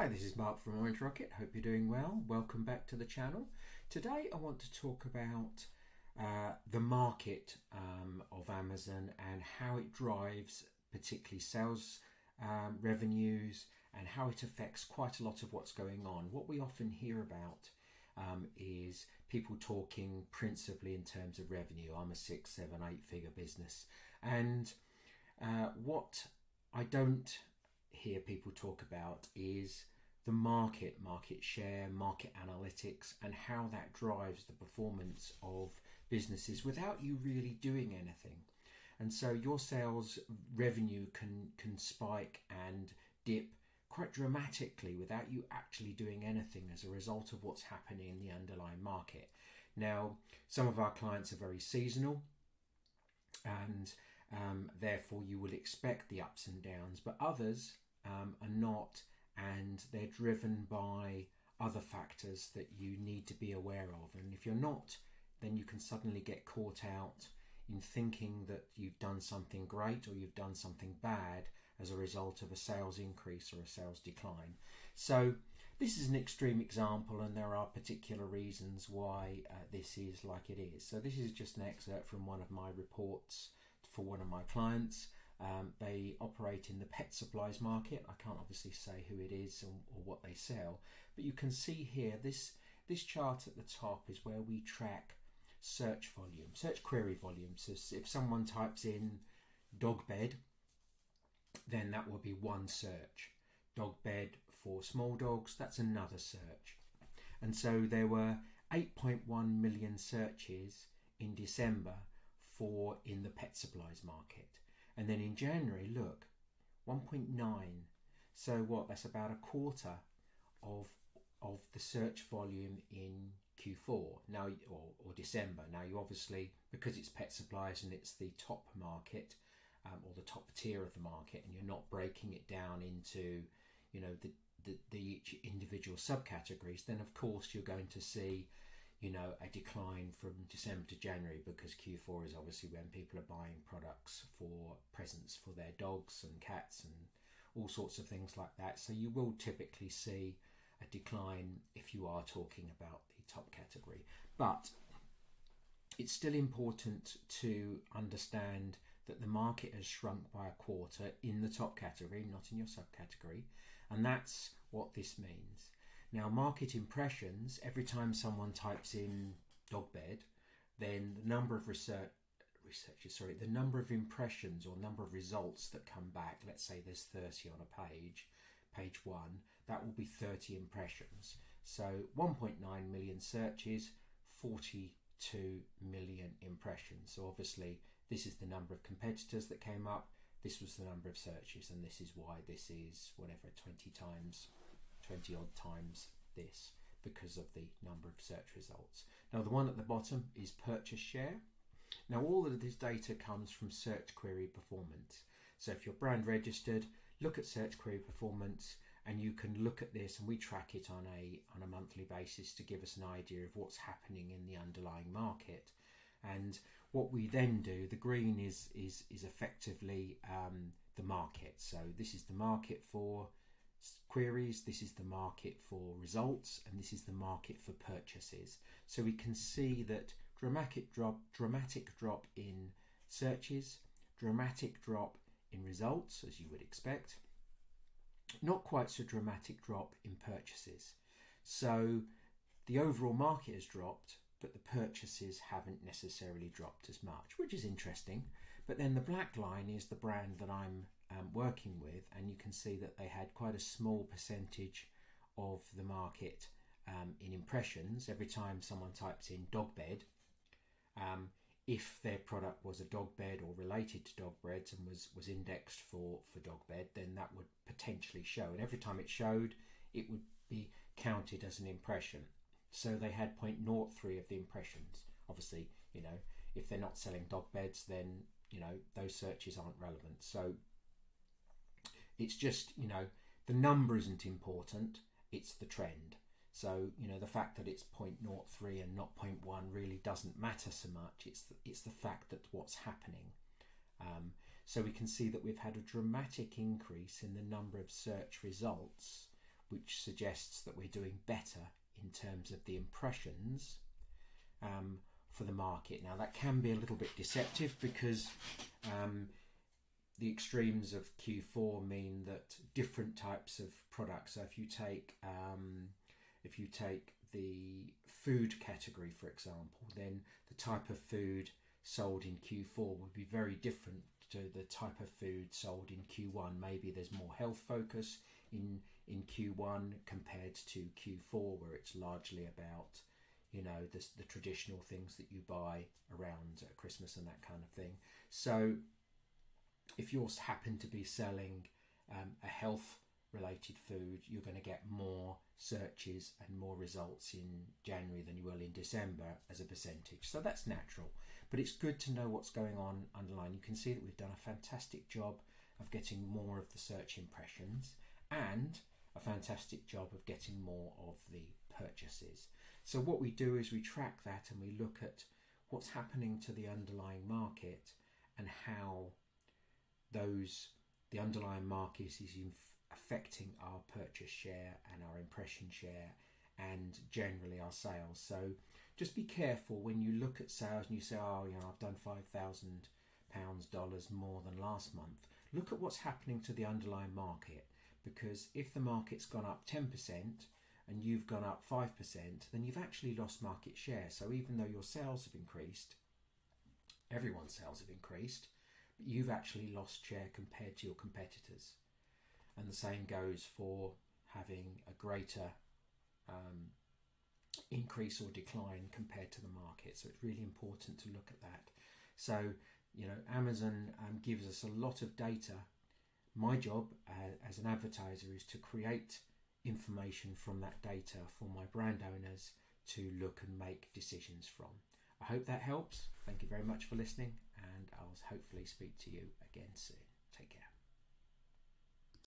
Hi, this is Mark from Orange Rocket. Hope you're doing well. Welcome back to the channel. Today I want to talk about the market of Amazon and how it drives particularly sales revenues and how it affects quite a lot of what's going on. What we often hear about is people talking principally in terms of revenue. I'm a 6, 7, 8-figure business, and what I don't hear people talk about is the market share, market analytics, and how that drives the performance of businesses without you really doing anything. And so your sales revenue can spike and dip quite dramatically without you actually doing anything as a result of what's happening in the underlying market. Now, some of our clients are very seasonal, and therefore you will expect the ups and downs, but others are not, and they're driven by other factors that you need to be aware of. And if you're not, then you can suddenly get caught out in thinking that you've done something great or you've done something bad as a result of a sales increase or a sales decline. So this is an extreme example, and there are particular reasons why this is like it is. So this is just an excerpt from one of my reports for one of my clients. They operate in the pet supplies market. I can't obviously say who it is or what they sell, but you can see here this chart at the top is where we track search volume, search query volume. So if someone types in dog bed, then that will be one search. Dog bed for small dogs, that's another search. And so there were 8.1 million searches in December in the pet supplies market. And then in January, look, 1.9. So what? That's about a quarter of the search volume in Q4 now, or December. Now, you obviously, because it's pet supplies and it's the top market or the top tier of the market, and you're not breaking it down into, you know, the each individual subcategories, then of course you're going to see, you know, a decline from December to January, because Q4 is obviously when people are buying products for presents for their dogs and cats and all sorts of things like that. So you will typically see a decline if you are talking about the top category. But it's still important to understand that the market has shrunk by a quarter in the top category, not in your subcategory, and that's what this means. Now, market impressions, every time someone types in dog bed, then the number of the number of impressions or number of results that come back, let's say there's 30 on a page 1, that will be 30 impressions. So 1.9 million searches, 42 million impressions. So obviously this is the number of competitors that came up, this was the number of searches, and this is why this is whatever, 20 odd times this, because of the number of search results. Now the one at the bottom is purchase share. Now all of this data comes from search query performance. So if you're brand registered, look at search query performance, and you can look at this, and we track it on a monthly basis to give us an idea of what's happening in the underlying market. And what we then do, the green is effectively the market. So this is the market for queries, this is the market for results, and this is the market for purchases. So we can see that dramatic drop in searches, dramatic drop in results, as you would expect, not quite so dramatic drop in purchases. So the overall market has dropped, but the purchases haven't necessarily dropped as much, which is interesting. But then the black line is the brand that I'm working with, and you can see that they had quite a small percentage of the market in impressions. Every time someone types in dog bed, if their product was a dog bed or related to dog beds and was indexed for dog bed, then that would potentially show, and every time it showed, it would be counted as an impression. So they had 0.03 of the impressions. Obviously, you know, if they're not selling dog beds, then, you know, those searches aren't relevant. So it's just, you know, the number isn't important, it's the trend. So, you know, the fact that it's 0.03 and not 0.1 really doesn't matter so much. It's the fact that what's happening. So we can see that we've had a dramatic increase in the number of search results which suggests that we're doing better in terms of the impressions for the market. Now that can be a little bit deceptive because the extremes of Q4 mean that different types of products. So if you take the food category, for example, then the type of food sold in Q4 would be very different to the type of food sold in Q1. Maybe there's more health focus in Q1 compared to Q4, where it's largely about, you know, the traditional things that you buy around Christmas and that kind of thing. So if you happen to be selling a health related food, you're going to get more searches and more results in January than you will in December as a percentage. So that's natural, but it's good to know what's going on underlying. You can see that we've done a fantastic job of getting more of the search impressions and a fantastic job of getting more of the purchases. So what we do is we track that and we look at what's happening to the underlying market and how the underlying market is affecting our purchase share and our impression share and generally our sales. So just be careful when you look at sales and you say, oh, you know, I've done $5,000 more than last month. Look at what's happening to the underlying market, because if the market's gone up 10% and you've gone up 5%, then you've actually lost market share. So even though your sales have increased, everyone's sales have increased, but you've actually lost share compared to your competitors. And the same goes for having a greater increase or decline compared to the market. So it's really important to look at that. So, you know, Amazon gives us a lot of data. My job as an advertiser is to create information from that data for my brand owners to look and make decisions from. I hope that helps. Thank you very much for listening, and I'll hopefully speak to you again soon. Take care.